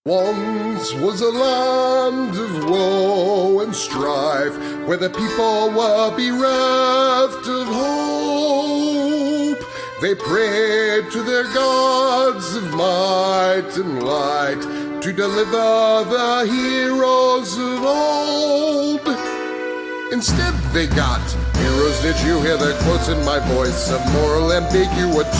Once was a land of woe and strife, where the people were bereft of hope. They prayed to their gods of might and light to deliver the heroes of old. Instead they got heroes. Did you hear the quotes in my voice of moral ambiguity?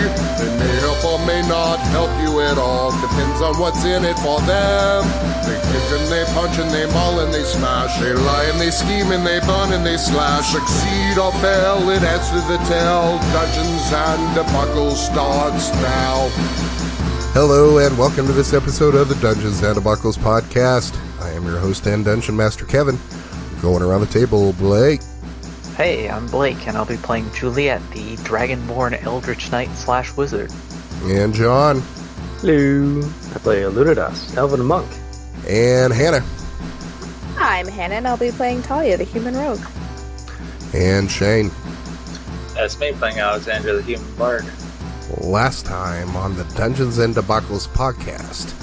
They may help or may not help you at all, depends on what's in it for them. They kick and they punch and they maul and they smash, they lie and they scheme and they burn and they slash. Succeed or fail, it adds to the tale. Dungeons and Debacle starts now. Hello and welcome to this episode of the Dungeons and Debacles podcast. I am your host and Dungeon Master Kevin. Going around the table, Blake. Hey, I'm Blake, and I'll be playing Juliet, the Dragonborn eldritch knight / wizard. And John. Hello. I play Alunodas, Elven monk. And Hannah. I'm Hannah, and I'll be playing Talia, the human rogue. And Shane. That's me playing Alexandra, the human bard. Last time on the Dungeons and Debacles podcast,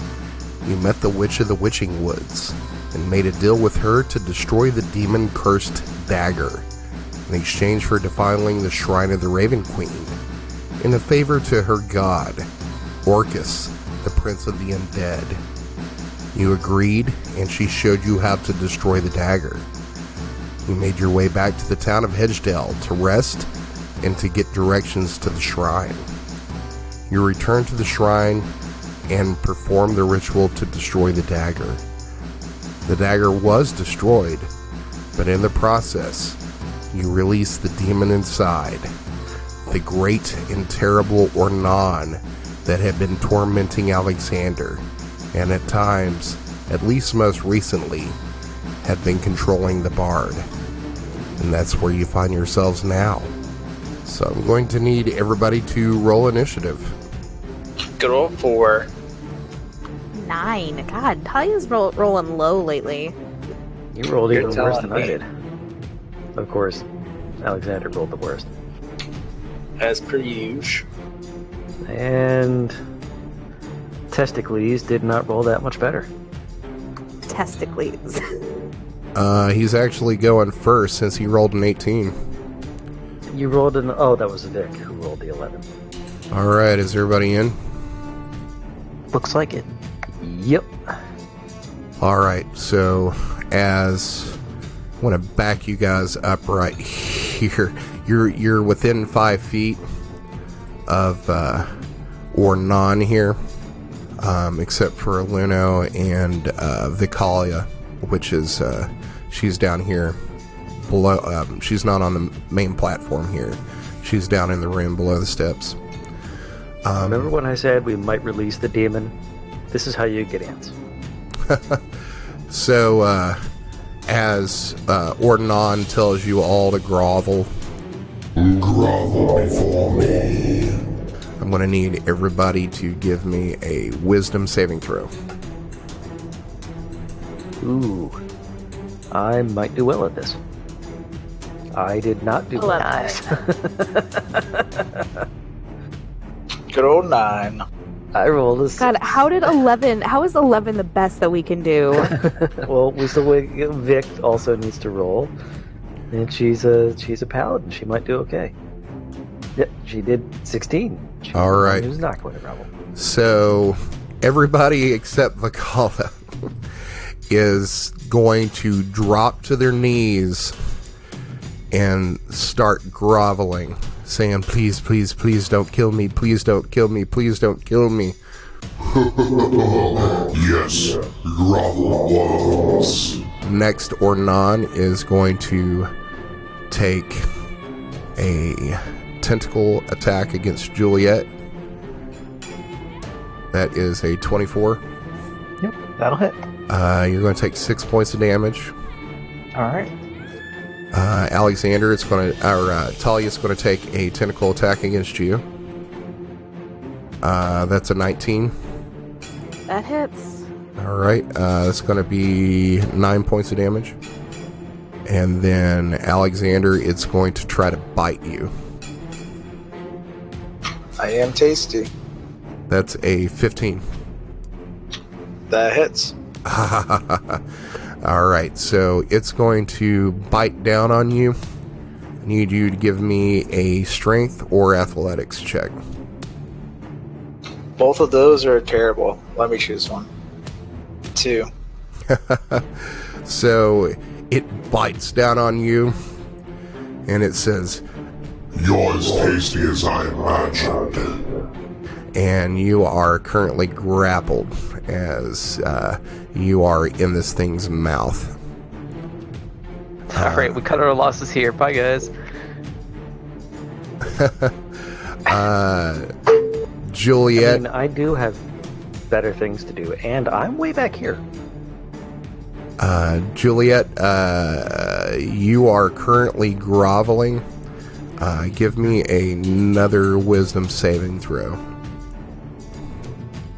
you met the Witch of the Witching Woods and made a deal with her to destroy the demon-cursed dagger in exchange for defiling the Shrine of the Raven Queen in a favor to her god, Orcus, the Prince of the Undead. You agreed, and she showed you how to destroy the dagger. You made your way back to the town of Hedgedale to rest and to get directions to the shrine. You returned to the shrine and performed the ritual to destroy the dagger. The dagger was destroyed, but in the process, you released the demon inside, the great and terrible Ornon that had been tormenting Alexander, and at times, at least most recently, had been controlling the bard. And that's where you find yourselves now. So I'm going to need everybody to roll initiative. Good old 4. 9. God, Talia's rolling low lately. You rolled You're even worse than telling I me. did. Of course, Alexander rolled the worst. As per usual. And Testicles did not roll that much better. Testicles. He's actually going first since he rolled an 18. You rolled an... Oh, that was Vic who rolled the 11. Alright, is everybody in? Looks like it. Yep. Alright, so as I want to back you guys up right here. You're within 5 feet of Ornon here, except for Aluno and Vicalia, which is she's down here below. She's not on the main platform here. She's down in the room below the steps. Remember when I said we might release the demon? This is how you get ants. So, as Ornon tells you all to grovel. Grovel before me. I'm going to need everybody to give me a wisdom saving throw. Ooh. I might do well at this. I did not do well at this. Good old 9. I rolled a... God, how is 11 the best that we can do? Well, we still wait. Vic also needs to roll, and she's a paladin. She might do okay. Yep, she did 16. All right. She was not going to roll. So, everybody except Vicalia is going to drop to their knees and start groveling, saying, please, please, please don't kill me. Please don't kill me. Please don't kill me. Yes, grovel once. Next, Ornon is going to take a tentacle attack against Juliet. That is a 24. Yep, that'll hit. You're going to take 6 points of damage. Alright. Alexander, Talia's going to take a tentacle attack against you. That's a 19. That hits. Alright, that's going to be 9 points of damage. And then Alexander, it's going to try to bite you. I am tasty. That's a 15. That hits. All right, so it's going to bite down on you. I need you to give me a strength or athletics check. Both of those are terrible. Let me choose one. 2. So it bites down on you, and it says, You're as tasty as I imagined. and you are currently grappled as you are in this thing's mouth. Alright, we cut our losses here. Bye, guys. Juliet. I mean, I do have better things to do, and I'm way back here. Juliet, you are currently groveling. Give me another wisdom saving throw.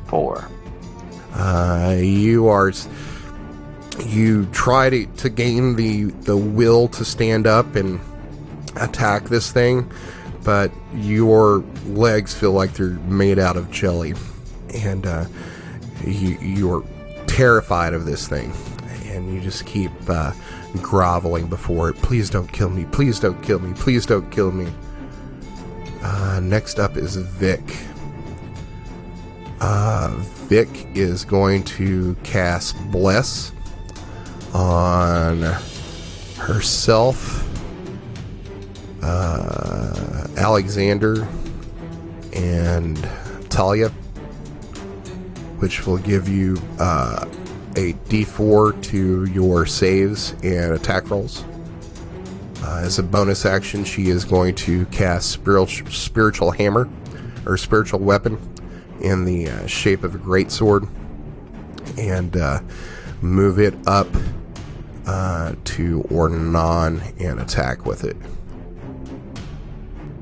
4. You try to gain the will to stand up and attack this thing, but your legs feel like they're made out of jelly, and you're terrified of this thing, and you just keep groveling before it. Please don't kill me. Please don't kill me. Please don't kill me. Next up is Vic. Vic is going to cast Bless on herself, Alexander, and Talia, which will give you a D4 to your saves and attack rolls. As a bonus action, she is going to cast Spiritual Hammer, or Spiritual Weapon, in the shape of a greatsword, and move it up to Ornon and attack with it.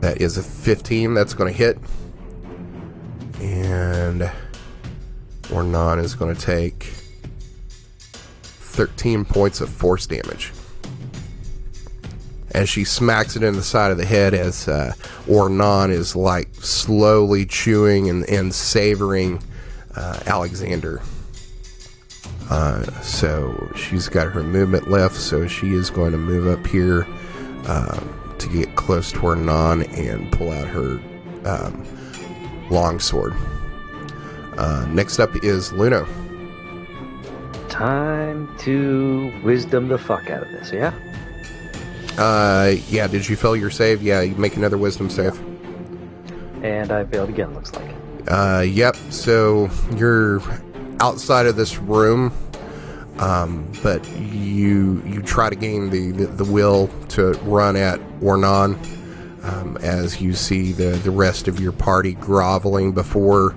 That is a 15. That's going to hit. And Ornon is going to take 13 points of force damage as she smacks it in the side of the head, as Ornon is like slowly chewing and savoring Alexander. So she's got her movement left, so she is going to move up here to get close to Ornon and pull out her longsword. Next up is Luno. Time to wisdom the fuck out of this, yeah? Yeah, did you fail your save? Yeah, you make another wisdom save. And I failed again, looks like. Yep, so you're outside of this room, but you try to gain the will to run at Ornon, as you see the rest of your party groveling before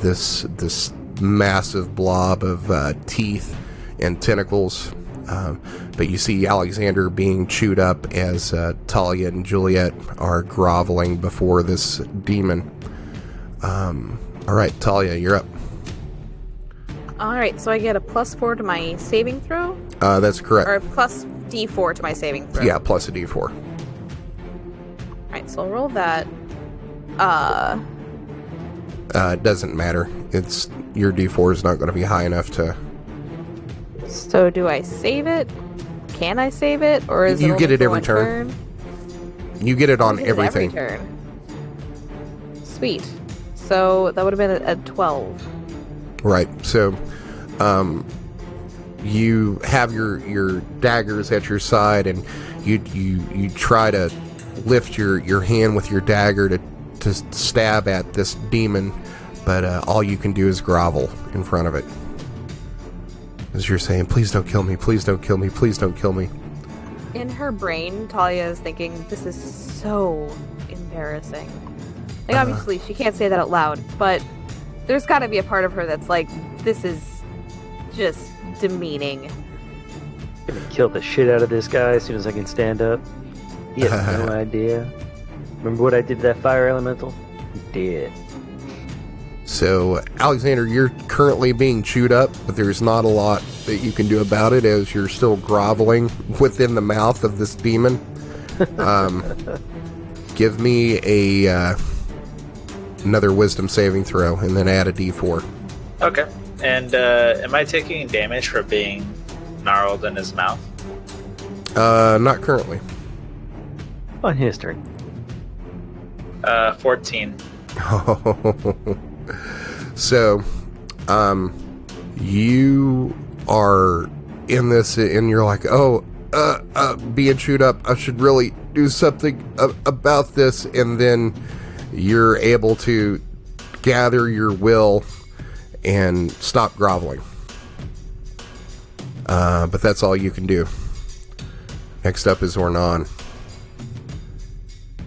this massive blob of teeth and tentacles. But you see Alexander being chewed up as Talia and Juliet are groveling before this demon. Alright, Talia, you're up. Alright, so I get a +4 to my saving throw? That's correct. Or plus D4 to my saving throw? Yeah, plus a D4. Alright, so I'll roll that. It doesn't matter. Your D4 is not going to be high enough to... So do I save it? Can I save it? Or is You it get only it for every one turn. You get it on It is everything. Every turn. Sweet. So that would have been a 12. Right. So, you have your daggers at your side, and you try to lift your hand with your dagger to stab at this demon, but all you can do is grovel in front of it. As you're saying, please don't kill me, please don't kill me, please don't kill me. In her brain, Talia is thinking, this is so embarrassing. Like, obviously, she can't say that out loud, but there's got to be a part of her that's like, this is just demeaning. Gonna kill the shit out of this guy as soon as I can stand up. He has no idea. Remember what I did to that fire elemental? He did. So, Alexander, you're currently being chewed up, but there's not a lot that you can do about it as you're still groveling within the mouth of this demon. Give me another wisdom saving throw, and then add a D4. Okay. And am I taking damage for being gnarled in his mouth? Not currently. On his turn. 14. So, you are in this, and you're like, being chewed up. I should really do something about this. And then you're able to gather your will and stop groveling. But that's all you can do. Next up is Ornon.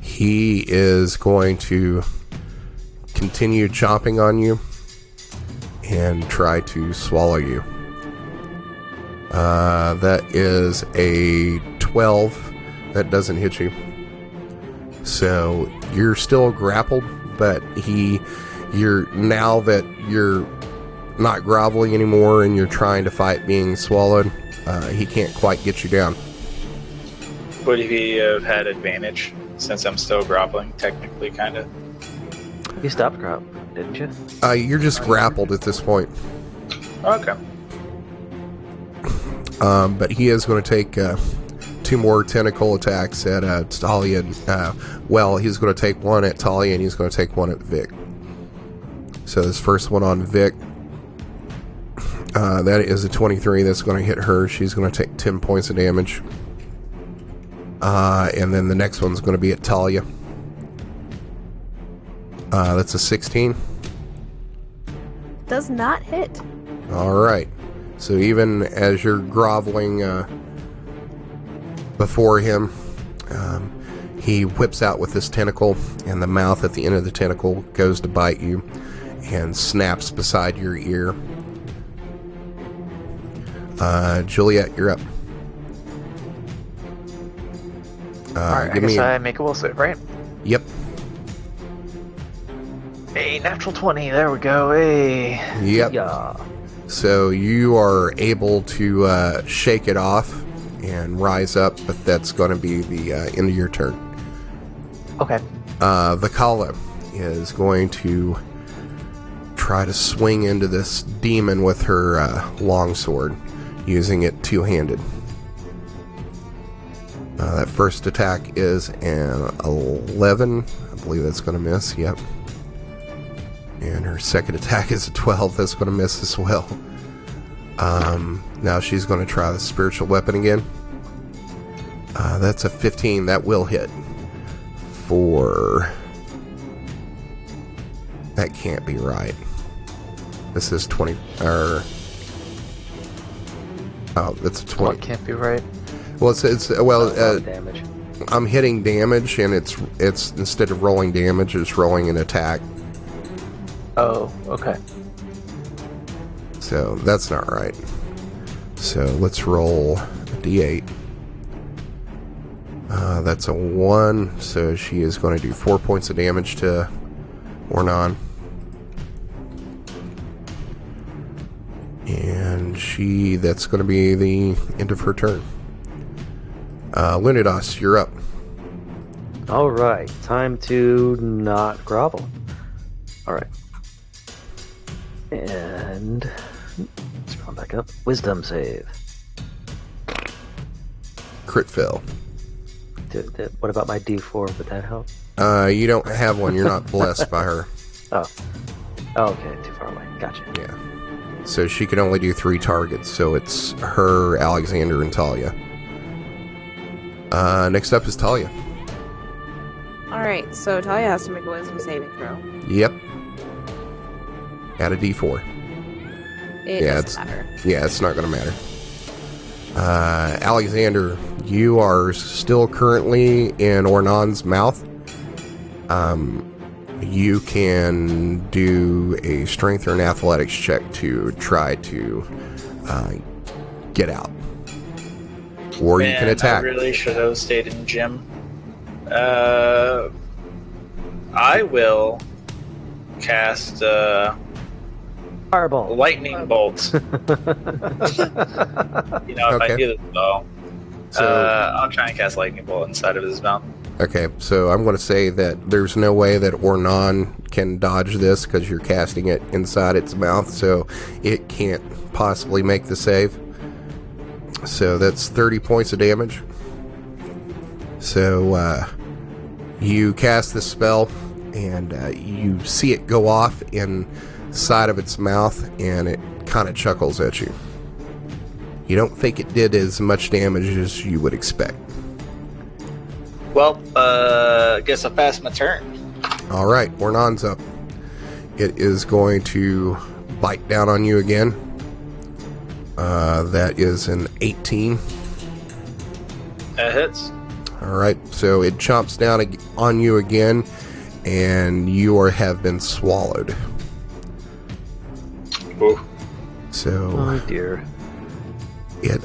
He is going to continue chomping on you and try to swallow you. That is a 12. That doesn't hit you. So you're still grappled, but now that you're not groveling anymore and you're trying to fight being swallowed, he can't quite get you down. Would he have had advantage since I'm still groveling, technically, kind of? You stopped groveling, didn't you? You're just grappled at this point. Okay. But he is going to take 2 more tentacle attacks at Talia. He's going to take one at Talia and he's going to take one at Vic. So this first one on Vic, that is a 23. That's going to hit her. She's going to take 10 points of damage. And then the next one's going to be at Talia. That's a 16. Does not hit. Alright. So even as you're groveling before him, he whips out with this tentacle, and the mouth at the end of the tentacle goes to bite you and snaps beside your ear. Juliet, you're up. Alright, I guess I make a will save, right? Yep. A natural 20, there we go. Hey. Yep. Yeah. So you are able to shake it off and rise up, but that's going to be the end of your turn. Okay. Vakala is going to try to swing into this demon with her longsword, using it two-handed. That first attack is an 11. I believe that's going to miss. Yep. And her second attack is a 12. That's going to miss as well. Now she's going to try the spiritual weapon again. That's a 15. That will hit. That can't be right. This is 20. That's a 20. What can't be right? Well, it's damage. I'm hitting damage, and it's instead of rolling damage, it's rolling an attack. Oh, okay. So that's not right. So let's roll a d8. That's a 1, so she is going to do 4 points of damage to Ornon. And that's going to be the end of her turn. Alunodas, you're up. Alright, time to not grovel. Alright. And let's run back up. Wisdom save. Crit fail. What about my D4? Would that help? You don't have one. You're not blessed by her. Oh, okay, too far away. Gotcha. Yeah. So she can only do 3 targets. So it's her, Alexander, and Talia. Next up is Talia. Alright, so Talia has to make a wisdom saving throw. Yep. Add a D4. It doesn't matter. Yeah, it's not going to matter. Alexander, you are still currently in Ornon's mouth. You can do a strength or an athletics check to try to get out. Or you can attack. I really should have stayed in gym. I will cast Fireball. lightning bolt. If I do this though, I'll try and cast lightning bolt inside of his mouth. Okay, so I'm going to say that there's no way that Ornon can dodge this because you're casting it inside its mouth, so it can't possibly make the save. So that's 30 points of damage. So you cast this spell, and you see it go off inside of its mouth, and it kind of chuckles at you. You don't think it did as much damage as you would expect. Well, I guess I passed my turn. All right, Ornon's up. It is going to bite down on you again. That is an 18. That hits. All right, so it chomps down on you again, and you have been swallowed. Ooh. So Oh dear. it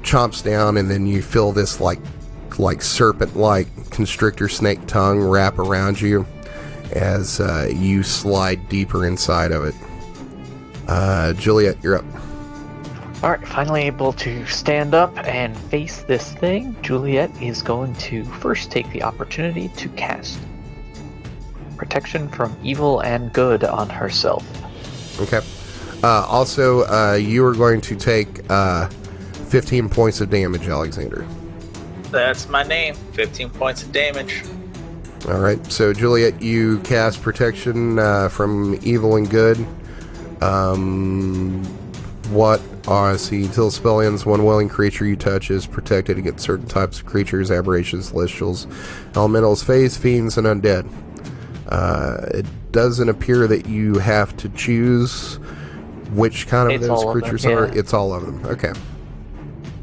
chomps down, and then you feel this like serpent-like constrictor snake tongue wrap around you as you slide deeper inside of it. Juliet, you're up. Alright, finally able to stand up and face this thing. Juliet is going to first take the opportunity to cast Protection from Evil and Good on herself. Okay. Also, you are going to take 15 points of damage, Alexander. That's my name. 15 points of damage. All right. So, Juliet, you cast Protection from Evil and Good. What are until the spell ends, one willing creature you touch is protected against certain types of creatures, aberrations, celestials, elementals, fays, fiends, and undead. It doesn't appear that you have to choose which kind of It's those all of creatures them, are. yeah. It's all of them. Okay.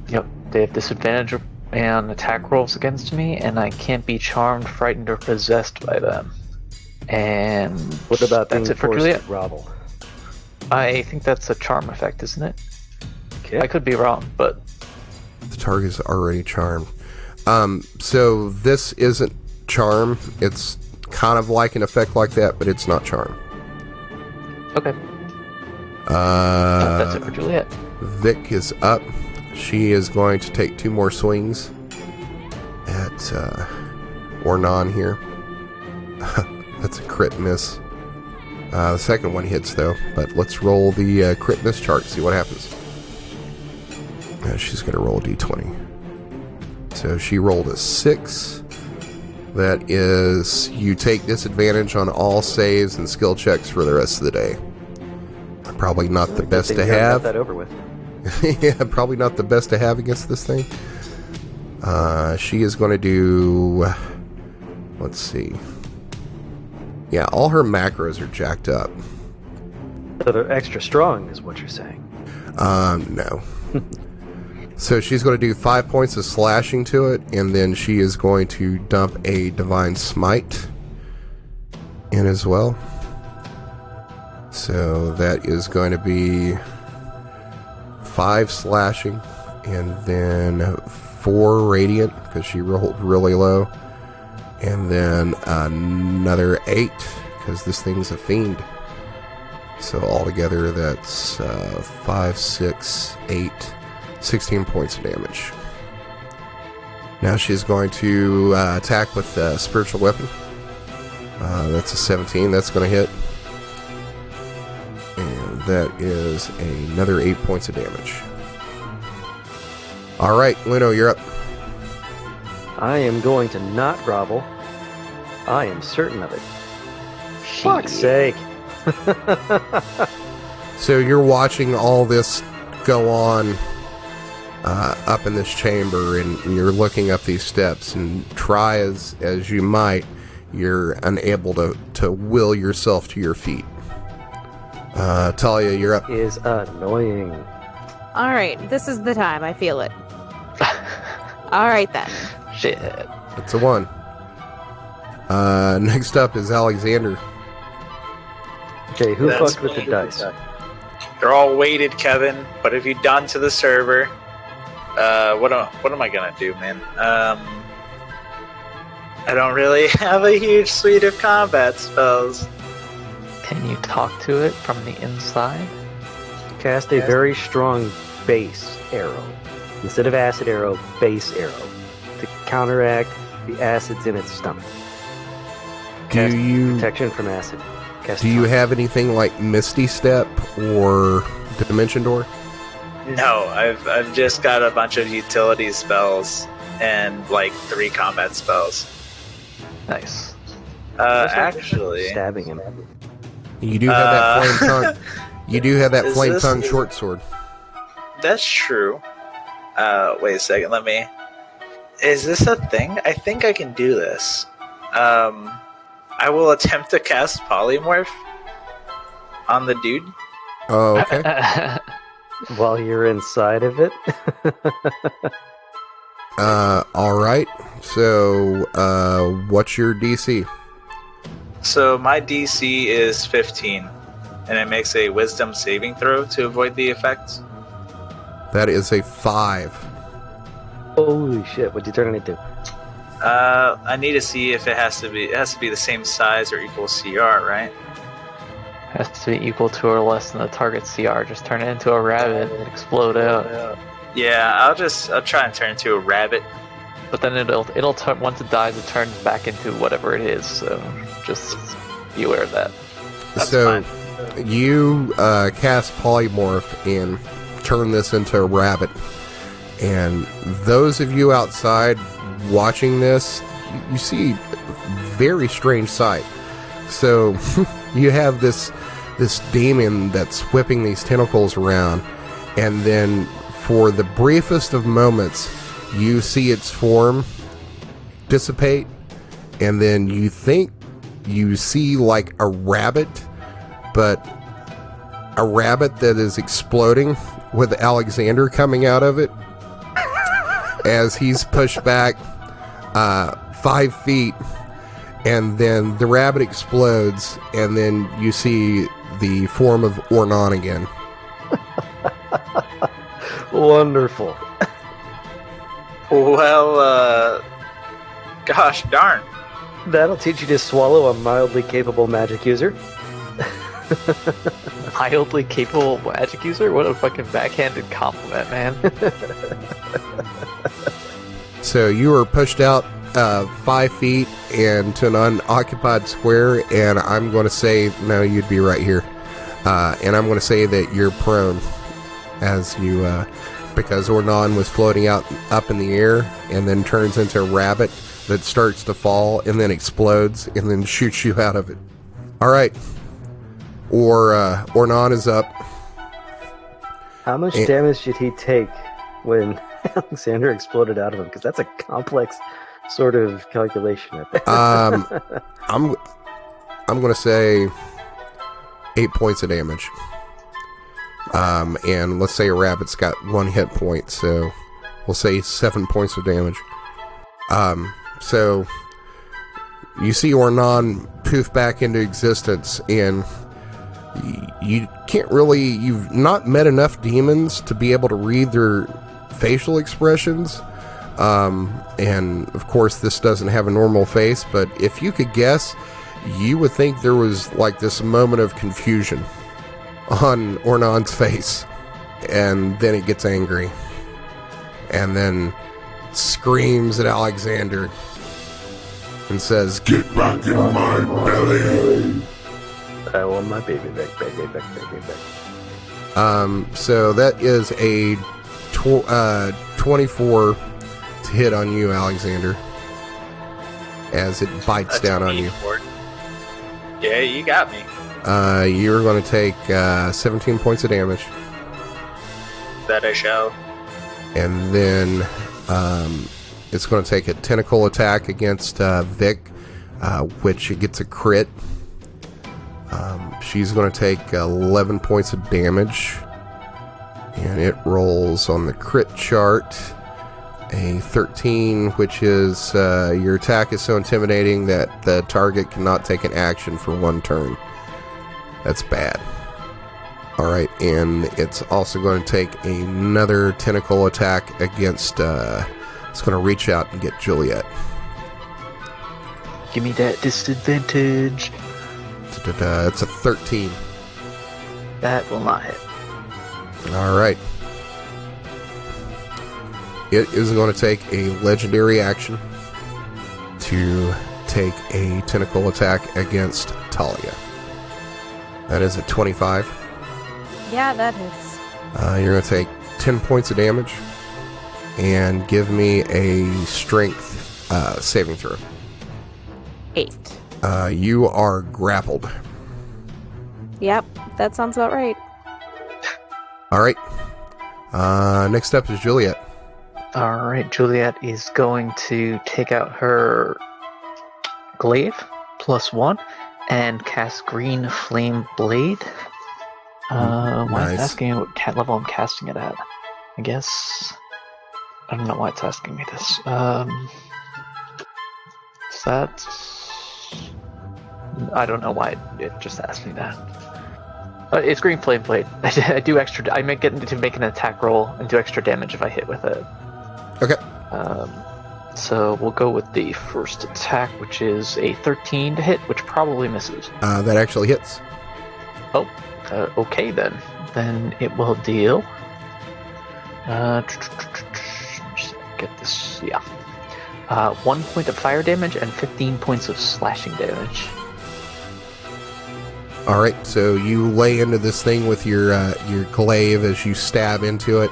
Yep, they have disadvantage and attack rolls against me, and I can't be charmed, frightened, or possessed by them. And What about being that's it for forced Juliet? to grovel? I think that's a charm effect, isn't it? Okay. I could be wrong, but The target is already charmed. So this isn't charm. It's kind of like an effect like that, but it's not charm. okay. That's it for Juliet. Vic is up. She is going to take 2 more swings at Ornon here. That's a crit miss. The second one hits, though, but let's roll the crit miss chart, see what happens. She's going to roll a d20. So she rolled a 6. That is, you take disadvantage on all saves and skill checks for the rest of the day. Probably not the best to have. Got that over with. Yeah, probably not the best to have against this thing. She is going to do... Let's see. Yeah, all her macros are jacked up. So they're extra strong, is what you're saying. No. So she's going to do 5 points of slashing to it, and then she is going to dump a Divine Smite in as well. So that is going to be 5 slashing, and then 4 radiant, because she rolled really low. And then another 8, because this thing's a fiend. So altogether, that's 5, 6, 8, 16 points of damage. Now she's going to attack with a spiritual weapon. That's a 17. That's going to hit. And that is another 8 points of damage. All right, Luno, you're up. I am going to not grovel. I am certain of it. Fuck's sake. So you're watching all this go on up in this chamber, and you're looking up these steps, and try as you might, you're unable to will yourself to your feet. Talia, you're up. Is annoying. All right, this is the time. I feel it. All right then. Shit. It's a 1. Next up is Alexander. Okay, who That's fucked with the me. dice? They're all weighted, Kevin. What have you done to the server? What am I gonna do, man? I don't really have a huge suite of combat spells. Can you talk to it from the inside? Cast a very strong base arrow. Instead of acid arrow, base arrow. To counteract The acid's in its stomach. Do you protection from acid? Do you have anything like Misty Step or Dimension Door? No, I've just got a bunch of utility spells and like 3 combat spells. Nice. Actually, stabbing him. You do have that flame tongue. You do have that Is flame this- tongue short sword. that's true. Wait a second. Let me. Is this a thing? I think I can do this. I will attempt to cast polymorph on the dude. Oh, okay. While you're inside of it. All right. So, what's your DC? So my DC is 15, and it makes a Wisdom saving throw to avoid the effects. That is a 5. Holy shit! What'd you turn it into? I need to see if it has to be the same size or equal CR, right? Has to be equal to or less than the target CR. Just turn it into a rabbit and explode out. Yeah, I'll try and turn into a rabbit. But then it'll turn, once it dies, it turns back into whatever it is. So just be aware of that. That's So, fine. you cast polymorph and turn this into a rabbit. And those of you outside watching this, you see a very strange sight. So you have this demon that's whipping these tentacles around, and then for the briefest of moments, you see its form dissipate, and then you think you see like a rabbit, but a rabbit that is exploding with Alexander coming out of it as he's pushed back 5 feet, and then the rabbit explodes, and then you see the form of Ornon again. Wonderful. Well, gosh darn. That'll teach you to swallow a mildly capable magic user. Mildly capable magic user? What a fucking backhanded compliment, man. So you were pushed out 5 feet into an unoccupied square, and I'm going to say, no, you'd be right here. And I'm going to say that you're prone as you, because Ornon was floating up in the air and then turns into a rabbit that starts to fall and then explodes and then shoots you out of it. All right. Ornon is up. How much damage did he take when Alexander exploded out of him? Because that's a complex sort of calculation. I'm going to say 8 points of damage. And let's say a rabbit's got 1 hit point, so we'll say 7 points of damage. So you see Ornon poof back into existence, and you can't really, you've not met enough demons to be able to read their facial expressions. And of course this doesn't have a normal face, but if you could guess, you would think there was like this moment of confusion on Ornon's face, and then it gets angry and then screams at Alexander and says, Get back in my belly! I want my baby back. So that is a 24 to hit on you, Alexander, as it bites That's down on me, you. Ford. Yeah, you got me. You're going to take 17 points of damage. That I shall. And then it's going to take a tentacle attack against Vic, which it gets a crit. She's going to take 11 points of damage, and it rolls on the crit chart a 13, which is your attack is so intimidating that the target cannot take an action for 1 turn. That's bad. Alright, and it's also going to take another tentacle attack against it's going to reach out and get Juliet. Give me that disadvantage. It's a 13. That will not hit. Alright. It is going to take a legendary action to take a tentacle attack against Talia. That is a 25. Yeah, that hits. You're going to take 10 points of damage and give me a strength saving throw. 8. You are grappled. Yep, that sounds about right. All right. Next up is Juliet. Alright, Juliet is going to take out her glaive, +1, and cast Green Flame Blade. Why Nice. is it asking me what level I'm casting it at? I guess... I don't know why it's asking me this. Is that... I don't know why it just asked me that. It's Green Flame Blade. I do extra... I make it to make an attack roll and do extra damage if I hit with it. Okay. So we'll go with the first attack, which is a 13 to hit, which probably misses. That actually hits. Oh, okay then. Then it will deal. Just get this. Yeah. 1 point of fire damage and 15 points of slashing damage. All right, so you lay into this thing with your glaive as you stab into it,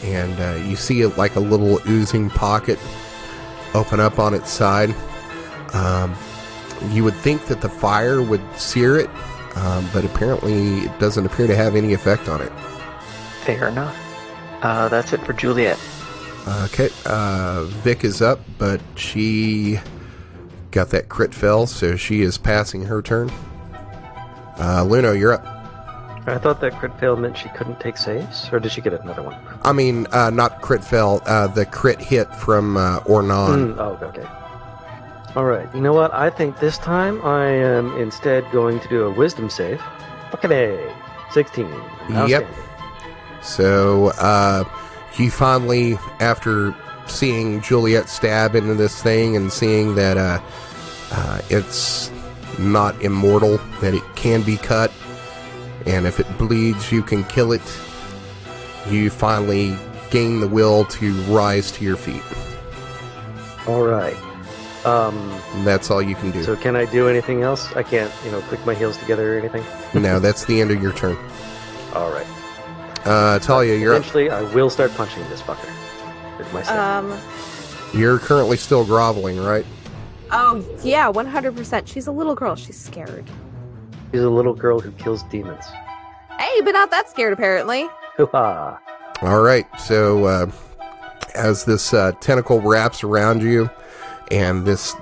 and you see it like a little oozing pocket open up on its side. You would think that the fire would sear it, but apparently it doesn't appear to have any effect on it. Fair enough. That's it for Juliet. Okay, Vic is up, but she got that crit fail, so she is passing her turn. Luno, you're up. I thought that crit fail meant she couldn't take saves, or did she get another one? I mean, not crit fail, the crit hit from Ornon. Okay. Alright, you know what? I think this time I am instead going to do a wisdom save. Fucking A. 16. Yep. So, you finally, after seeing Juliet stab into this thing and seeing that it's not immortal, that it can be cut, and if it bleeds, you can kill it, you finally gain the will to rise to your feet. Alright. That's all you can do. So can I do anything else? I can't, click my heels together or anything? No, that's the end of your turn. Alright. Talia, you're up. Eventually, I will start punching this fucker with my staff. You're currently still groveling, right? Oh, yeah, 100%. She's a little girl. She's scared. She's a little girl who kills demons. Hey, but not that scared, apparently. Hoo-ha. All right, so as this tentacle wraps around you, and this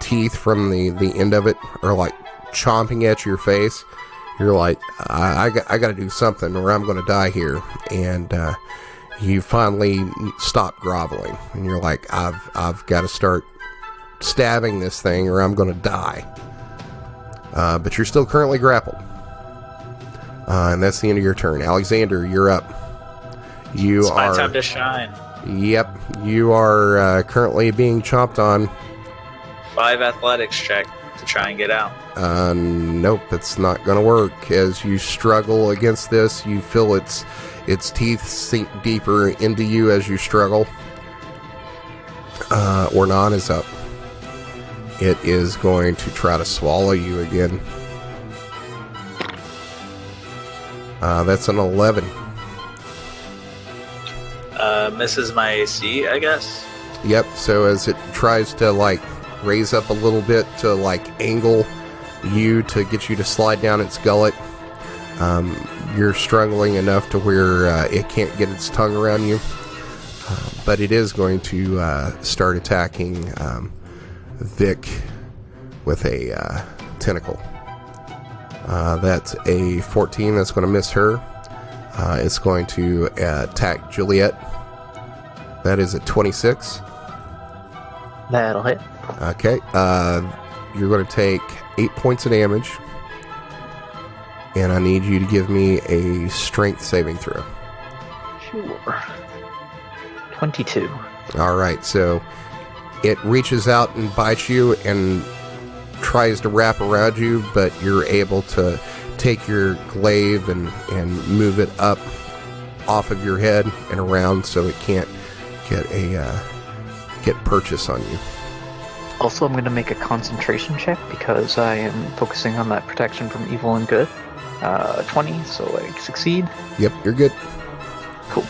teeth from the end of it are like chomping at your face, you're like, I got to do something, or I'm going to die here. And you finally stop groveling, and you're like, I've got to start stabbing this thing, or I'm going to die. But you're still currently grappled. And that's the end of your turn. Alexander, you're up. It's my time to shine. Yep, you are currently being chomped on. 5 athletics check to try and get out. Nope, it's not going to work. As you struggle against this, you feel its teeth sink deeper into you as you struggle. Ornon is up. It is going to try to swallow you again. That's an 11. Misses my AC, I guess. Yep, so as it tries to raise up a little bit to angle you to get you to slide down its gullet, you're struggling enough to where it can't get its tongue around you. But it is going to start attacking Vic with a tentacle. That's a 14. That's going to miss her. It's going to attack Juliet. That is a 26. That'll hit. Okay. You're going to take 8 points of damage. And I need you to give me a strength saving throw. Sure. 22. All right. So it reaches out and bites you and tries to wrap around you, but you're able to take your glaive and move it up off of your head and around so it can't get purchase on you. Also, I'm going to make a concentration check because I am focusing on that protection from evil and good. 20, so I succeed. Yep, you're good. Cool.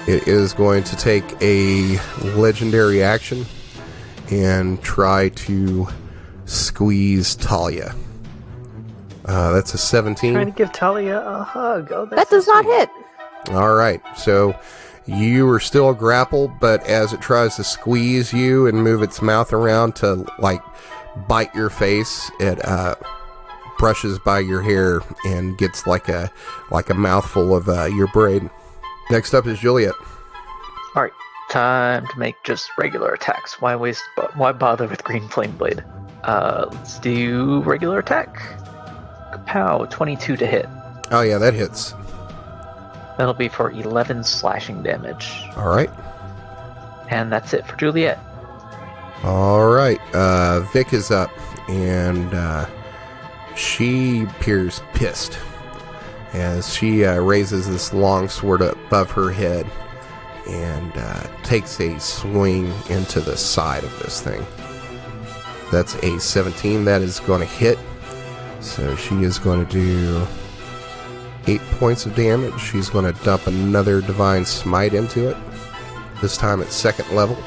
It is going to take a legendary action and try to squeeze Talia. That's a 17. Trying to give Talia a hug. Oh, That does not hit. All right, so you are still grappled, but as it tries to squeeze you and move its mouth around to, like, bite your face, it brushes by your hair and gets like a mouthful of your braid. Next up is Juliet. Alright, time to make just regular attacks. Why bother with Green Flame Blade? Let's do regular attack. Kapow, 22 to hit. Oh yeah, that hits. That'll be for 11 slashing damage. All right. And that's it for Juliet. All right. Vic is up, and she appears pissed as she raises this long sword above her head and takes a swing into the side of this thing. That's a 17. That is going to hit. So she is going to do 8 points of damage. She's going to dump another Divine Smite into it. This time at 2nd level.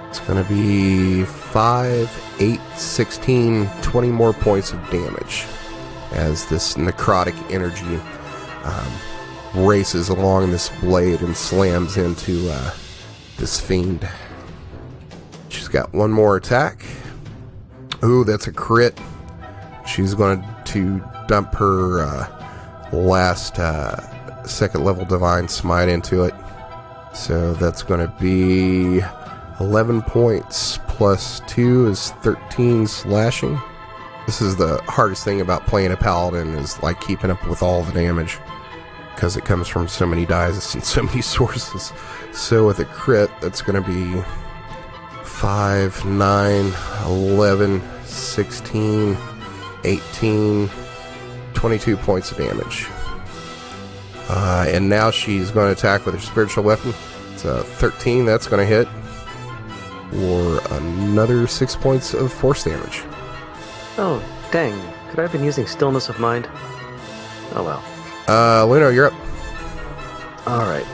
It's going to be 5, 8, 16, 20 more points of damage as this necrotic energy races along this blade and slams into this fiend. She's got one more attack. Ooh, that's a crit. She's going to dump her last 2nd level Divine Smite into it. So that's going to be 11 points plus 2 is 13 slashing. This is the hardest thing about playing a paladin, is like keeping up with all the damage, because it comes from so many dice and so many sources. So with a crit, that's going to be 5, 9, 11, 16, 18, 22 points of damage. And now she's going to attack with her spiritual weapon. It's a 13, that's going to hit. Or another 6 points of force damage. Oh, dang. Could I have been using Stillness of Mind? Oh well. Luno, you're up. Alright.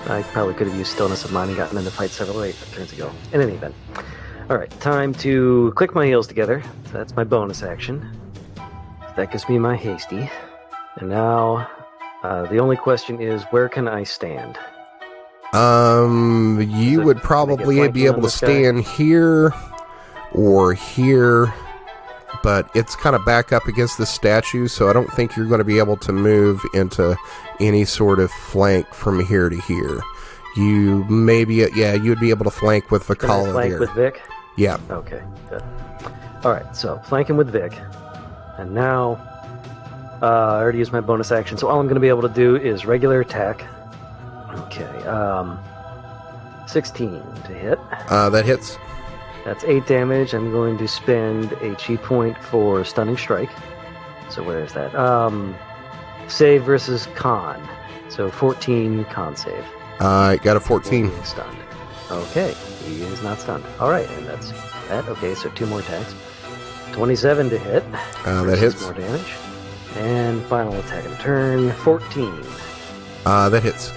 I probably could have used Stillness of Mind and gotten in the fight several turns ago. In any event. Alright, time to click my heels together. So that's my bonus action. That gives me my hasty. And now, the only question is, where can I stand? You would probably be able to stand here or here, but it's kind of back up against the statue, so I don't think you're going to be able to move into any sort of flank from here to here. You maybe, you'd be able to flank with Vakala there. Flank with Vic? Yeah. Okay, good. Alright, so flanking with Vic. And now, I already used my bonus action, so all I'm going to be able to do is regular attack. Okay, 16 to hit. That hits. That's 8 damage. I'm going to spend a chi point for Stunning Strike. So where is that? Save versus con. So 14 con save. Got a 14. Being stunned. Okay, he is not stunned. Alright, and that's that. Okay, so 2 more attacks. 27 to hit. That hits. More damage. And final attack of the turn, 14. That hits.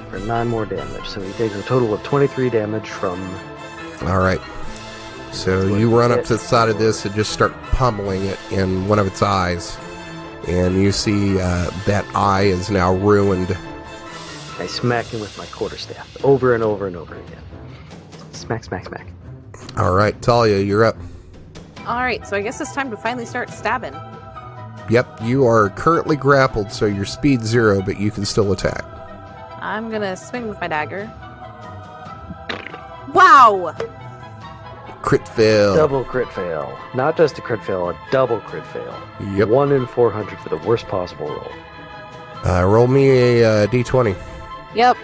For 9 more damage. So he takes a total of 23 damage from... Alright. So you run up to the side of this and just start pummeling it in one of its eyes. And you see that eye is now ruined. I smack him with my quarterstaff over and over and over again. Smack, smack, smack. Alright, Talia, you're up. Alright, so I guess it's time to finally start stabbing. Yep, you are currently grappled, so your speed's 0, but you can still attack. I'm gonna swing with my dagger. Wow! Crit fail. Double crit fail. Not just a crit fail, a double crit fail. Yep. 1 in 400 for the worst possible roll. Roll me a d20. Yep.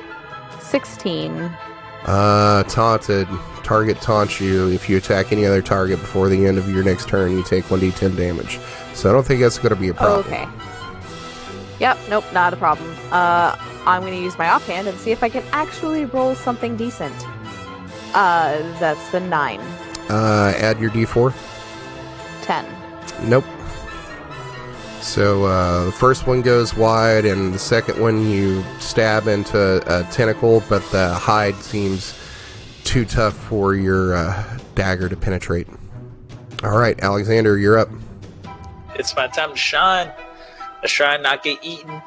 16. Taunted. Target taunts you. If you attack any other target before the end of your next turn, you take 1d10 damage. So I don't think that's going to be a problem. Okay. Yep, nope, not a problem. I'm going to use my offhand and see if I can actually roll something decent. That's the 9. Add your d4. 10. Nope. So the first one goes wide, and the second one you stab into a tentacle, but the hide seems too tough for your dagger to penetrate. All right, Alexander, you're up. It's my time to shine. Let's try and not get eaten.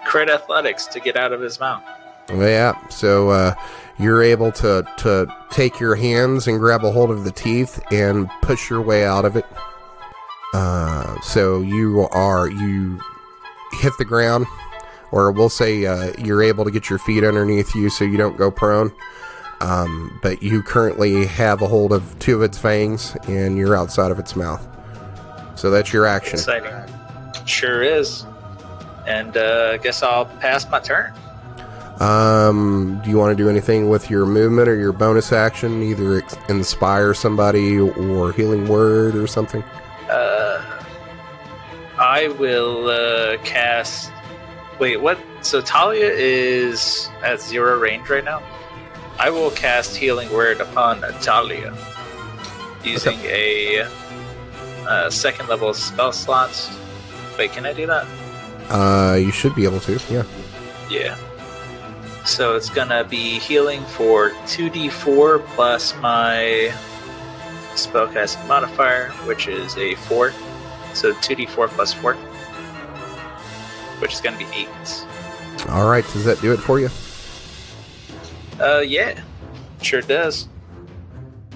Crit athletics to get out of his mouth. Yeah, so you're able to take your hands and grab a hold of the teeth and push your way out of it. So you hit the ground, or we'll say you're able to get your feet underneath you so you don't go prone. But you currently have a hold of 2 of its fangs, and you're outside of its mouth. So that's your action. Exciting. Sure is. And I guess I'll pass my turn. Do you want to do anything with your movement or your bonus action? Either inspire somebody or healing word or something? I will cast... Wait, what? So Talia is at 0 range right now? I will cast Healing Word upon Talia using a second level spell slot. Wait, can I do that? You should be able to, yeah. Yeah. So it's gonna be healing for 2d4 plus my spellcasting modifier, which is a 4. So 2d4 plus 4, which is gonna be 8. All right, does that do it for you? Yeah, sure does.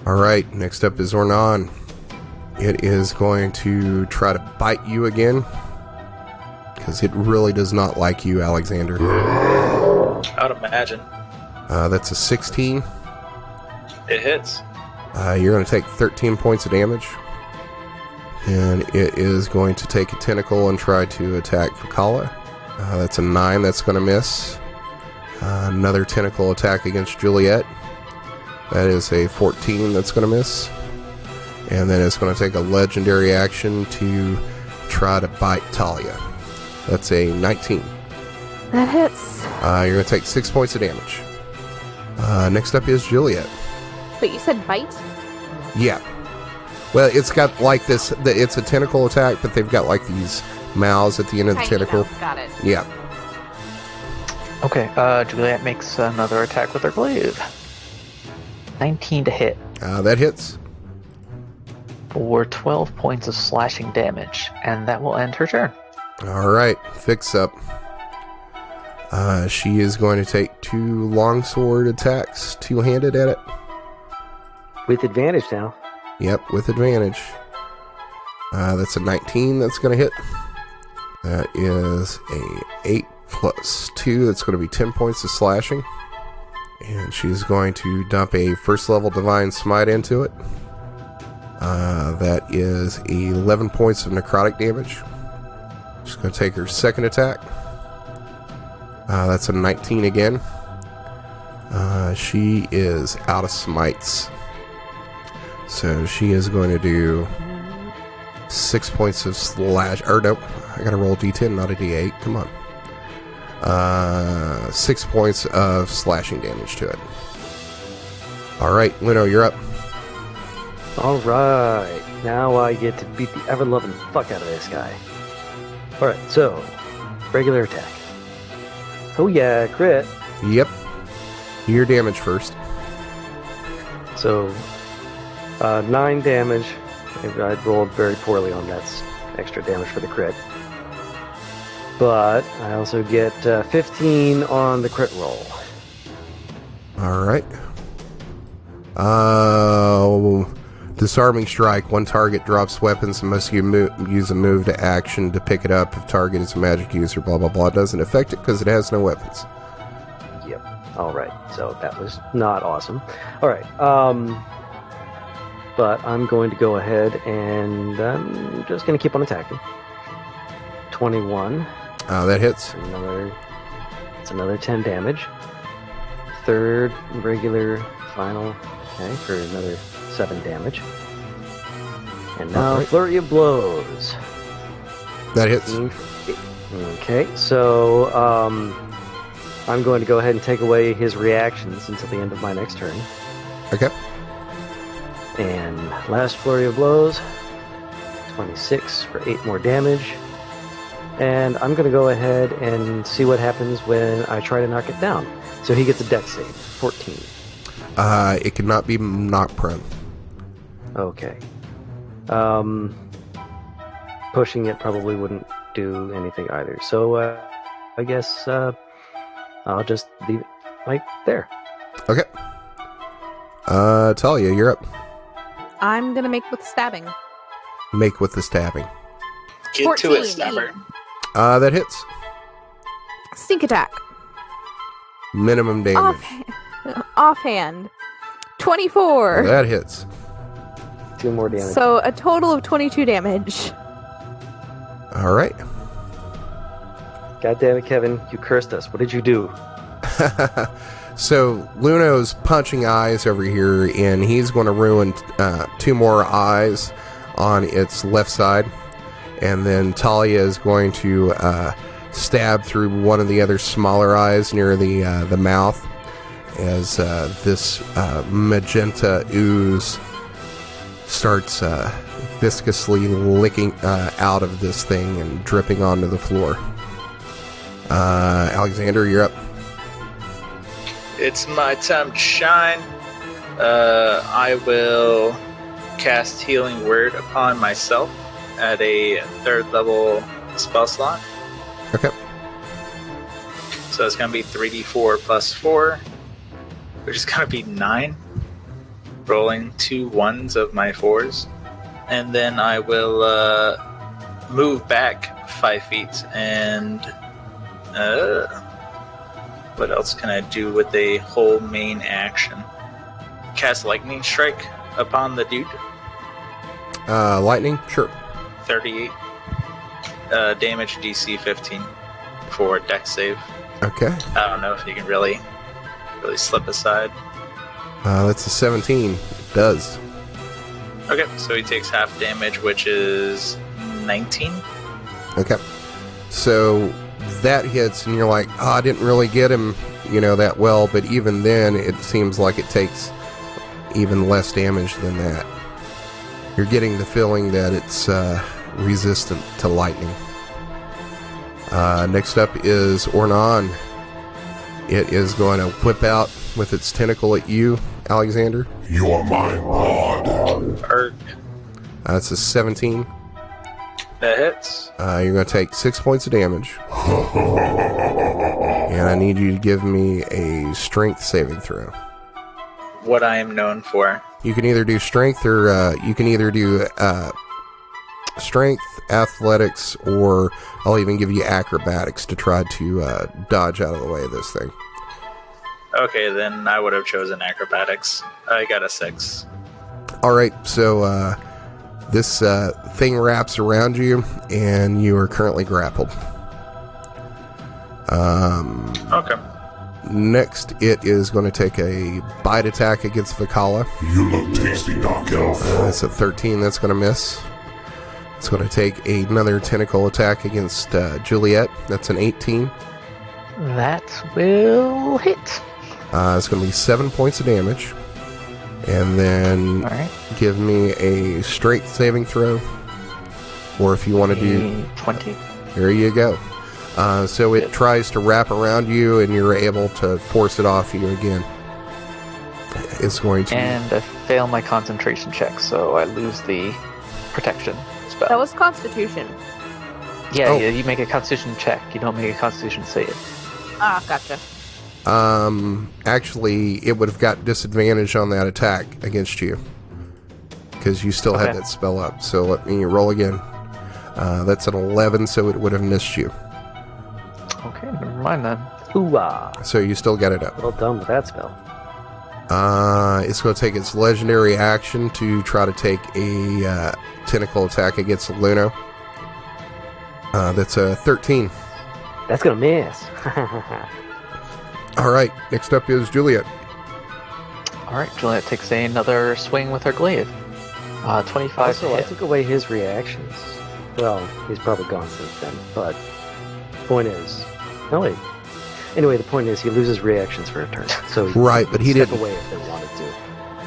All right, next up is Ornon. It is going to try to bite you again, because it really does not like you, Alexander. I would imagine. That's a 16. It hits. You're going to take 13 points of damage. And it is going to take a tentacle and try to attack Vakala. That's a 9, that's going to miss. Another tentacle attack against Juliet. That is a 14, that's going to miss. And then it's going to take a legendary action to try to bite Talia. That's a 19. That hits. You're going to take 6 points of damage. Next up is Juliet. Wait, you said bite? Yeah. Well, it's got like this, it's a tentacle attack, but they've got like these mouths at the end of the Tiny tentacle. mouths, got it. Yeah. Okay, Juliet makes another attack with her glaive. 19 to hit That hits. for 12 points of slashing damage, and that will end her turn. All right, fix up. She is going to take 2 longsword attacks, 2-handed at it. With advantage now. Yep, with advantage. That's a 19 that's going to hit. That is a 8 plus 2. That's going to be 10 points of slashing. And she's going to dump a first level Divine Smite into it. That is 11 points of necrotic damage. She's going to take her second attack. That's a 19 again. She is out of smites. So she is going to do 6 points of slash... Or nope, I gotta roll d10, not a d8. Come on. 6 points of slashing damage to it. Alright, Lino, you're up. Alright, now I get to beat the ever-loving fuck out of this guy. Alright, so, regular attack. Oh yeah, crit. Yep. Your damage first. So, 9 damage. I rolled very poorly on that extra damage for the crit. But I also get 15 on the crit roll. Alright. Disarming strike. One target drops weapons and must use a move to action to pick it up. If target is a magic user, blah blah blah. Doesn't affect it because it has no weapons. Yep. Alright, so that was not awesome. Alright, but I'm going to go ahead and I'm just going to keep on attacking. 21. That hits. It's another 10 damage. Third regular final, okay, for another 7 damage. And now Alright. Flurry of Blows. That hits. Okay, so I'm going to go ahead and take away his reactions until the end of my next turn. Okay. And last flurry of blows. 26 for 8 more damage. And I'm going to go ahead and see what happens when I try to knock it down. So he gets a dex save. 14. It cannot be knocked prone. Okay. Pushing it probably wouldn't do anything either. So I guess I'll just leave it right there. Okay. Talia, you're up. I'm gonna make with stabbing. Make with the stabbing. Get 14. to it, Stabber. That hits. Sneak attack. Minimum damage. Offhand. 24. That hits. 2 more damage. So a total of 22 damage. All right. God damn it, Kevin. You cursed us. What did you do? So Luno's punching eyes over here, and he's going to ruin 2 more eyes on its left side. And then Talia is going to stab through one of the other smaller eyes near the mouth as this magenta ooze starts viscously licking out of this thing and dripping onto the floor. Alexander, you're up. It's my time to shine. I will cast Healing Word upon myself at a 3rd level spell slot. Okay. So it's going to be 3d4 plus 4, which is going to be 9. Rolling 2 1s of my 4s. And then I will move back 5 feet and... what else can I do with a whole main action? Cast Lightning Strike upon the dude. Lightning? Sure. 38. Damage DC 15 for dex save. Okay. I don't know if you can really slip aside. That's a 17. It does. Okay, so he takes half damage, which is 19. Okay. So that hits, and you're like, I didn't really get him, that well, but even then, it seems like it takes even less damage than that. You're getting the feeling that it's resistant to lightning. Next up is Ornon. It is going to whip out with its tentacle at you, Alexander. You are my god. Arc. That's a 17. That hits. You're going to take 6 points of damage. And I need you to give me a strength saving throw. What I am known for. You can either do strength or you can either do strength, athletics, or I'll even give you acrobatics to try to dodge out of the way of this thing. Okay, then I would have chosen acrobatics. I got a 6. All right, so this thing wraps around you, and you are currently grappled. Okay. Next, it is going to take a bite attack against Vakala. You look tasty, Dark Elf. That's a 13. That's going to miss. It's going to take another tentacle attack against Juliet. That's an 18. That will hit. It's going to be 7 points of damage. And then give me a strength saving throw. Or if you want to do... 20. There you go. So it tries to wrap around you, and you're able to force it off you again. It's going to... And I fail my concentration check, so I lose the protection spell. That was Constitution. Yeah, you make a Constitution check. You don't make a Constitution save. Ah, gotcha. Actually, it would have got disadvantage on that attack against you. Because you still had that spell up. So let me roll again. That's an 11, so it would have missed you. Okay, never mind then. Ooh-ah. So you still got it up. Well done with that spell. It's going to take its legendary action to try to take a tentacle attack against Luno. That's a 13. That's going to miss. Alright, next up is Juliet. Alright, Juliet takes another swing with her glaive. 25 Also, to I hit. took away his reactions. Well, he's probably gone since then, but point is... No, wait. Anyway, the point is he loses reactions for a turn. So Right, but he step didn't... away if they wanted to.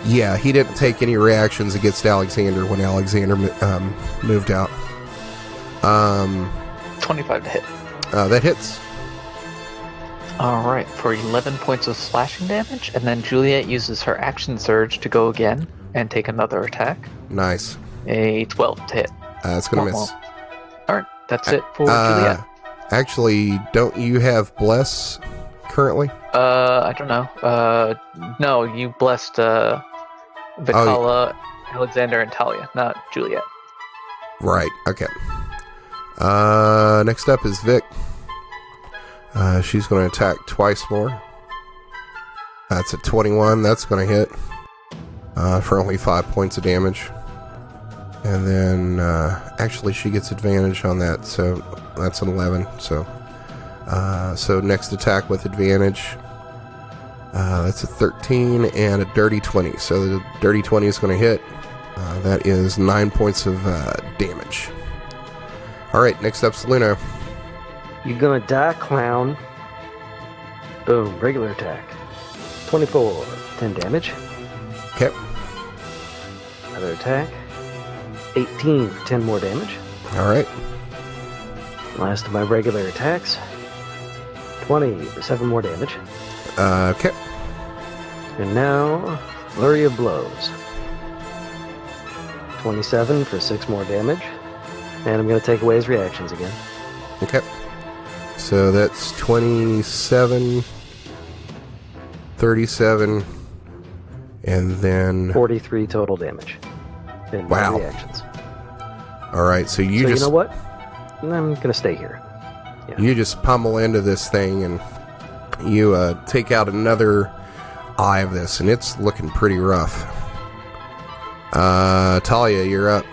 Yeah, he didn't take any reactions against Alexander when Alexander moved out. 25 to hit. That hits. Alright, for 11 points of slashing damage, and then Juliet uses her action surge to go again and take another attack. Nice. A 12 to hit. It's going to miss. Alright, that's it for Juliet. Actually, don't you have Bless currently? I don't know. No, you blessed Vicala, Alexander, and Talia, not Juliet. Right, okay. Next up is Vic. She's going to attack twice more. That's a 21. That's going to hit for only 5 points of damage. And then, actually, she gets advantage on that, so that's an 11. So next attack with advantage. That's a 13 and a dirty 20. So the dirty 20 is going to hit. That is 9 points of damage. All right, next up's Luna. You're gonna die, clown. Boom, regular attack. 24, 10 damage. Okay. Another attack. 18 for 10 more damage. All right. Last of my regular attacks. 20 for 7 more damage. Okay. And now, flurry of blows. 27 for 6 more damage. And I'm going to take away his reactions again. Okay. So that's 27, 37, and then 43 total damage. And no wow. reactions. All right, so you know what? I'm going to stay here. Yeah. You just pummel into this thing, and you take out another eye of this, and it's looking pretty rough. Talia, you're up.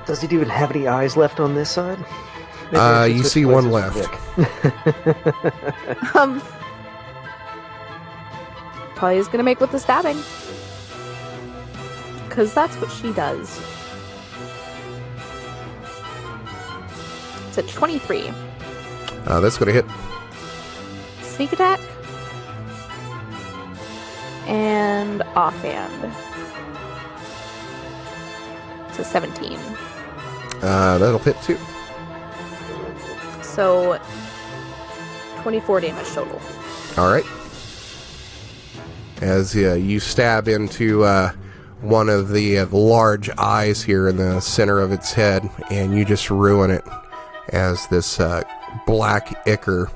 Does he even have any eyes left on this side? You see one left. Talia's gonna make with the stabbing. Because that's what she does. It's a 23. That's going to hit. Sneak attack. And offhand. It's a 17. That'll hit too. So, 24 damage total. All right. As you stab into one of the large eyes here in the center of its head, and you just ruin it as this black ichor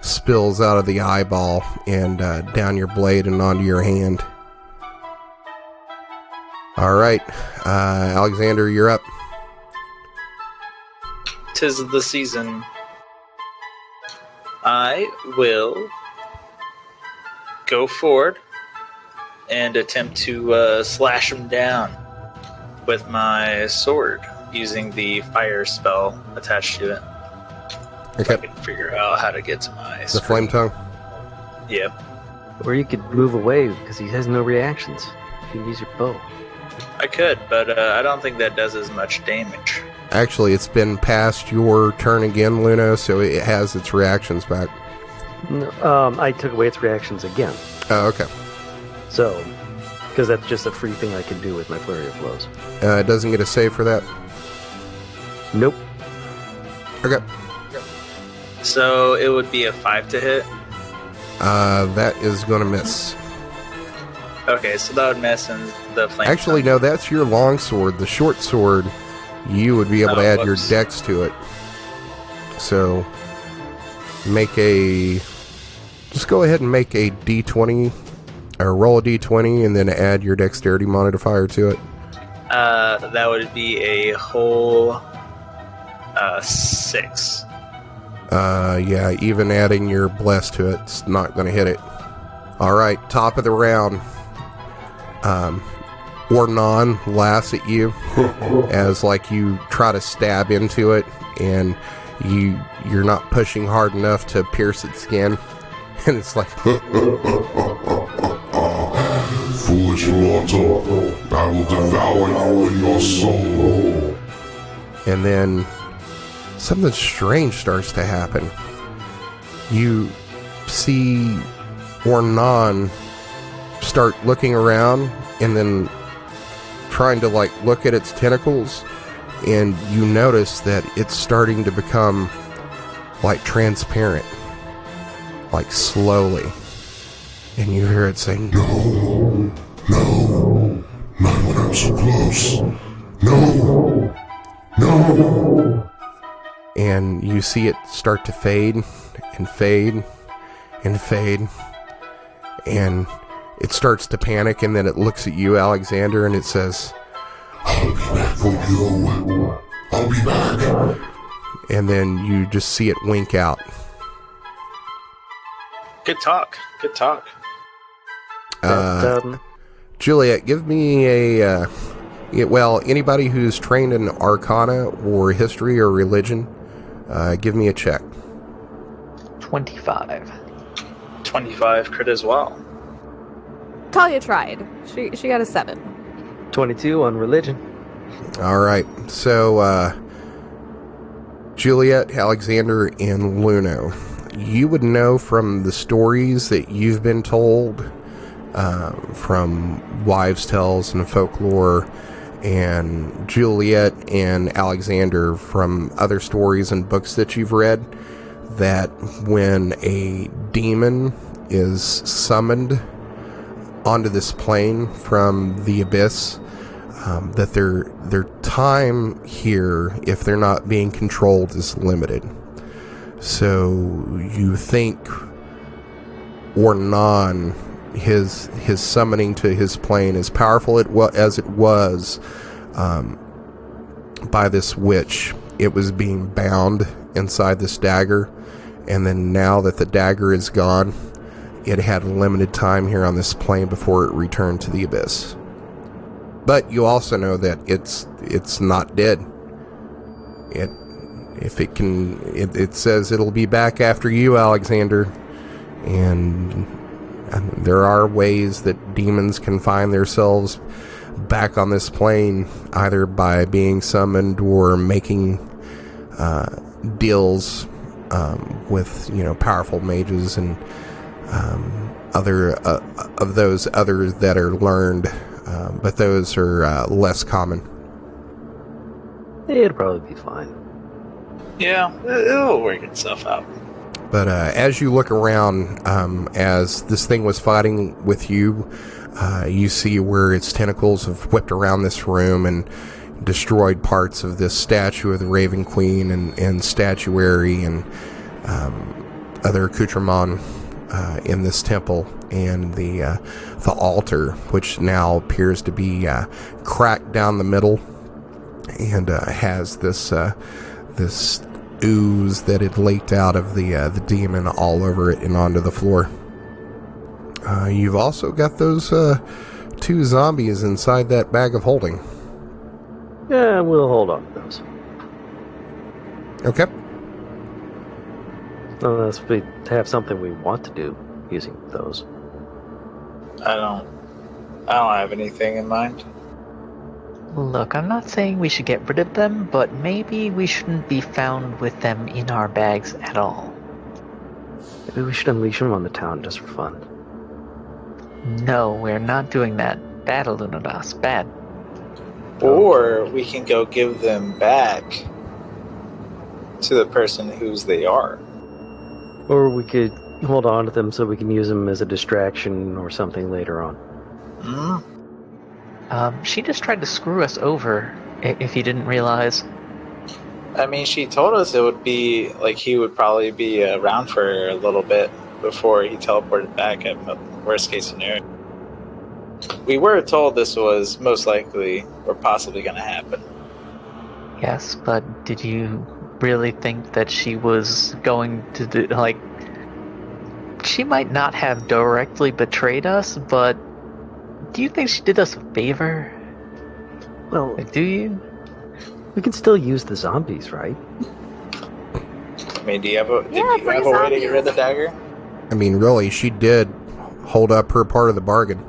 spills out of the eyeball and down your blade and onto your hand. All right. Alexander, you're up. 'Tis the season. I will go forward and attempt to slash him down with my sword using the fire spell attached to it. Okay. If I can figure out how to get to my The screen. flame tongue. Yep. Or you could move away because he has no reactions. You can use your bow. I could, but I don't think that does as much damage. Actually, it's been past your turn again, Luna, so it has its reactions back. No, I took away its reactions again. Oh, okay. So, because that's just a free thing I can do with my flurry of blows. It doesn't get a save for that? Nope. Okay. So it would be a 5 to hit. That is going to miss. Okay, so that would miss, and the flame. Actually, no, that's your long sword. The short sword, you would be able to add your whoops. dex to it. So, just go ahead and make a d20, or roll a d20, and then add your dexterity modifier to it. That would be a whole 6. Yeah, even adding your bless to it's not going to hit it. Alright, top of the round. Ornon laughs at you as like you try to stab into it, and you're not pushing hard enough to pierce its skin. And it's like, Foolish mortal, I will devour you in your soul. and then something strange starts to happen. You see Ornon start looking around, and then trying to like look at its tentacles, and you notice that it's starting to become like transparent, like slowly, and you hear it saying, No, no, not when I'm so close. No, no. and you see it start to fade and fade and fade, and it starts to panic, and then it looks at you, Alexander, and it says, I'll be back for you. I'll be back. and then you just see it wink out. Good talk. Good talk. Juliet, give me a, anybody who's trained in Arcana or History or Religion, give me a check. 25. 25 crit as well. Talia tried. She got a 7. 22 on religion. All right, so Juliet, Alexander, and Luno, you would know from the stories that you've been told, from wives' tales and folklore, and Juliet and Alexander from other stories and books that you've read, that when a demon is summoned onto this plane from the abyss, that their time here, if they're not being controlled, is limited. So you think Ornon, his summoning to his plane, as powerful as it was by this witch, it was being bound inside this dagger, and then now that the dagger is gone, it had a limited time here on this plane before it returned to the abyss. But you also know that it's not dead. It says it'll be back after you, Alexander, and there are ways that demons can find themselves back on this plane, either by being summoned or making deals with powerful mages and other of those others that are learned, but those are less common. It'll probably be fine. Yeah, it'll work itself out. But as you look around, as this thing was fighting with you, you see where its tentacles have whipped around this room and destroyed parts of this statue of the Raven Queen and statuary and other accoutrement in this temple, and the altar, which now appears to be cracked down the middle and has this ooze that had leaked out of the demon all over it and onto the floor. You've also got those 2 zombies inside that bag of holding. Yeah, we'll hold on to those. Okay. Unless we have something we want to do using those. I don't have anything in mind. Look, I'm not saying we should get rid of them, but maybe we shouldn't be found with them in our bags at all. Maybe we should unleash them on the town just for fun. No, we're not doing that. Bad, Alunodas. Bad. Or we can go give them back to the person whose they are. Or we could hold on to them so we can use them as a distraction or something later on. She just tried to screw us over, if you didn't realize. I mean, she told us it would be, like, he would probably be around for a little bit before he teleported back at worst case scenario. We were told this was most likely or possibly going to happen. Yes, but did you really think that she was going to do, like... She might not have directly betrayed us, but do you think she did us a favor? Well, Like, do you? we can still use the zombies, right? I mean, do you have a way to get rid of the dagger? I mean, really, she did hold up her part of the bargain.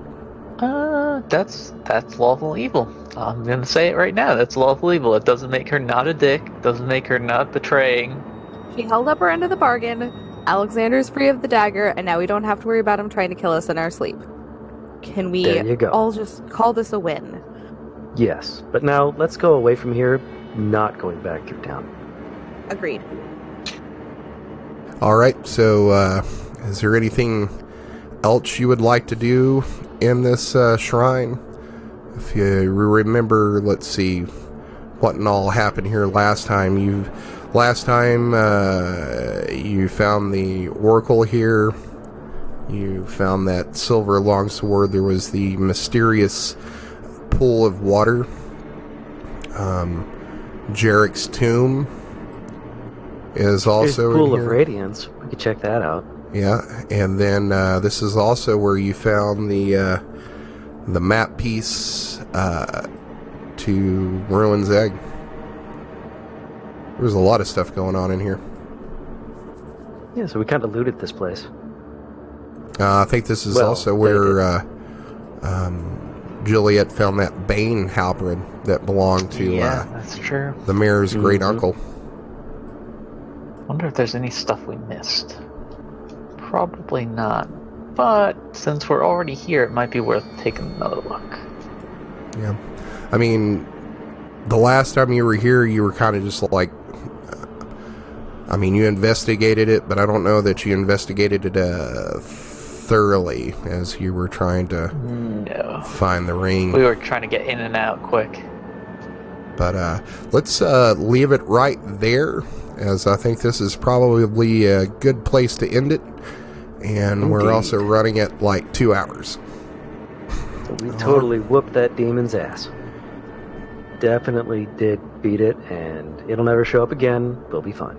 That's lawful evil. I'm gonna say it right now. That's lawful evil. It doesn't make her not a dick. Doesn't make her not betraying. She held up her end of the bargain. Alexander's free of the dagger, and now we don't have to worry about him trying to kill us in our sleep. Can we There you go. all just call this a win? Yes, but now let's go away from here, not going back through town. Agreed. All right, so is there anything else you would like to do in this shrine? If you remember, let's see, what and all happened here last time. You found the oracle here. You found that silver longsword. There was the mysterious pool of water. Jarick's tomb is also There's Pool in of here. Radiance. We could check that out. Yeah, and then this is also where you found the map piece to Ruin's Egg. There's a lot of stuff going on in here. Yeah, so we kind of looted this place. I think this is Well, also where Juliet found that Bane halberd that belonged to Yeah, that's true. the mayor's great uncle. Wonder if there's any stuff we missed. Probably not. But since we're already here, it might be worth taking another look. Yeah. I mean, the last time you were here, you were kind of just like, you investigated it, but I don't know that you investigated it thoroughly as you were trying to find the ring. We were trying to get in and out quick. But let's leave it right there, as I think this is probably a good place to end it. And we're also running at like 2 hours. We totally whooped that demon's ass. Definitely did beat it, and it'll never show up again. We'll be fine.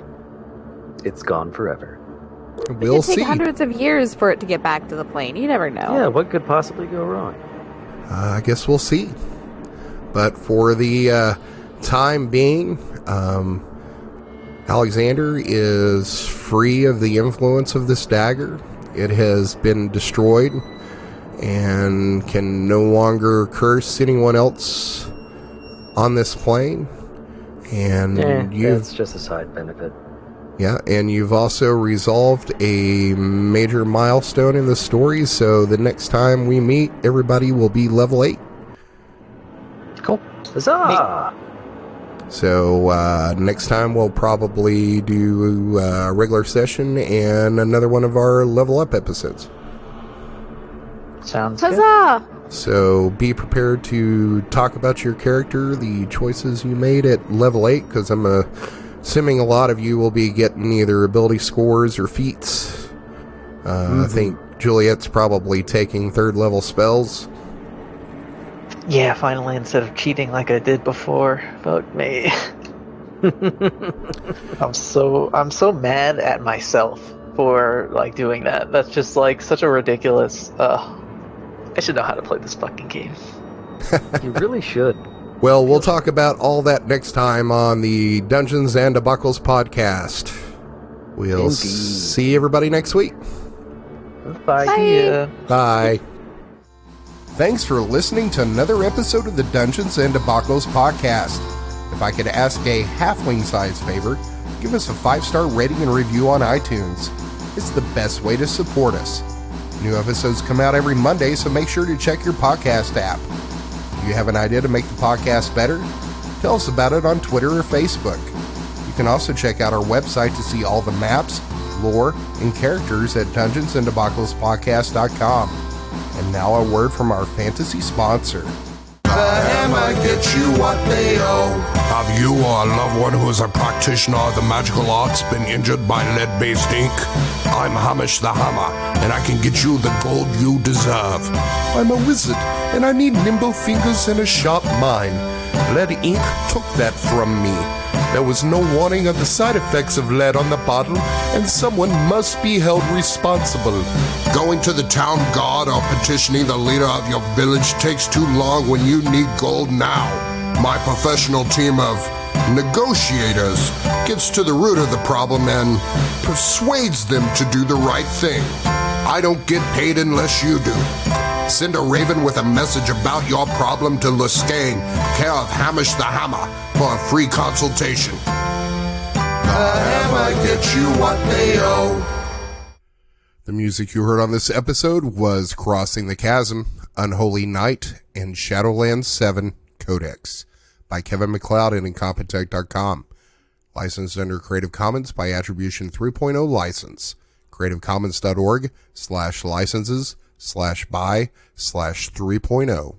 It's gone forever. We'll It could see. take hundreds of years for it to get back to the plane. You never know. Yeah, what could possibly go wrong? I guess we'll see. But for the time being, Alexander is free of the influence of this dagger. It has been destroyed and can no longer curse anyone else on this plane. And that's just a side benefit. Yeah, and you've also resolved a major milestone in the story, so the next time we meet, everybody will be level 8. Cool. Huzzah! So next time we'll probably do a regular session and another one of our level up episodes. Sounds good. Huzzah! So be prepared to talk about your character, the choices you made at level 8, because I'm assuming a lot of you will be getting either ability scores or feats. I think Juliet's probably taking 3rd level spells. Yeah, finally, instead of cheating like I did before. Fuck me. I'm so mad at myself for like doing that. That's just like such a ridiculous. I should know how to play this fucking game. You really should. Well, we'll talk about all that next time on the Dungeons and Debacles podcast. We'll Indeed. see everybody next week. Bye. Yeah. Bye. Thanks for listening to another episode of the Dungeons and Debacles podcast. If I could ask a halfling-sized favor, give us a 5-star rating and review on iTunes. It's the best way to support us. New episodes come out every Monday, so make sure to check your podcast app. Do you have an idea to make the podcast better? Tell us about it on Twitter or Facebook. You can also check out our website to see all the maps, lore, and characters at dungeonsanddebacklespodcast.com. And now a word from our fantasy sponsor. The hammer gets you what they owe. Have you or a loved one who is a practitioner of the magical arts been injured by lead-based ink? I'm Hamish the Hammer, and I can get you the gold you deserve. I'm a wizard, and I need nimble fingers and a sharp mind. Lead ink took that from me. There was no warning of the side effects of lead on the bottle, and someone must be held responsible. Going to the town guard or petitioning the leader of your village takes too long when you need gold now. My professional team of negotiators gets to the root of the problem and persuades them to do the right thing. I don't get paid unless you do. Send a raven with a message about your problem to Luscane, care of Hamish the Hammer, for a free consultation. The hammer gets you what they owe. The music you heard on this episode was Crossing the Chasm, Unholy Night, and Shadowlands 7 Codex by Kevin MacLeod and Incompetech.com. Licensed under Creative Commons by Attribution 3.0 license. CreativeCommons.org/licenses/by/3.0.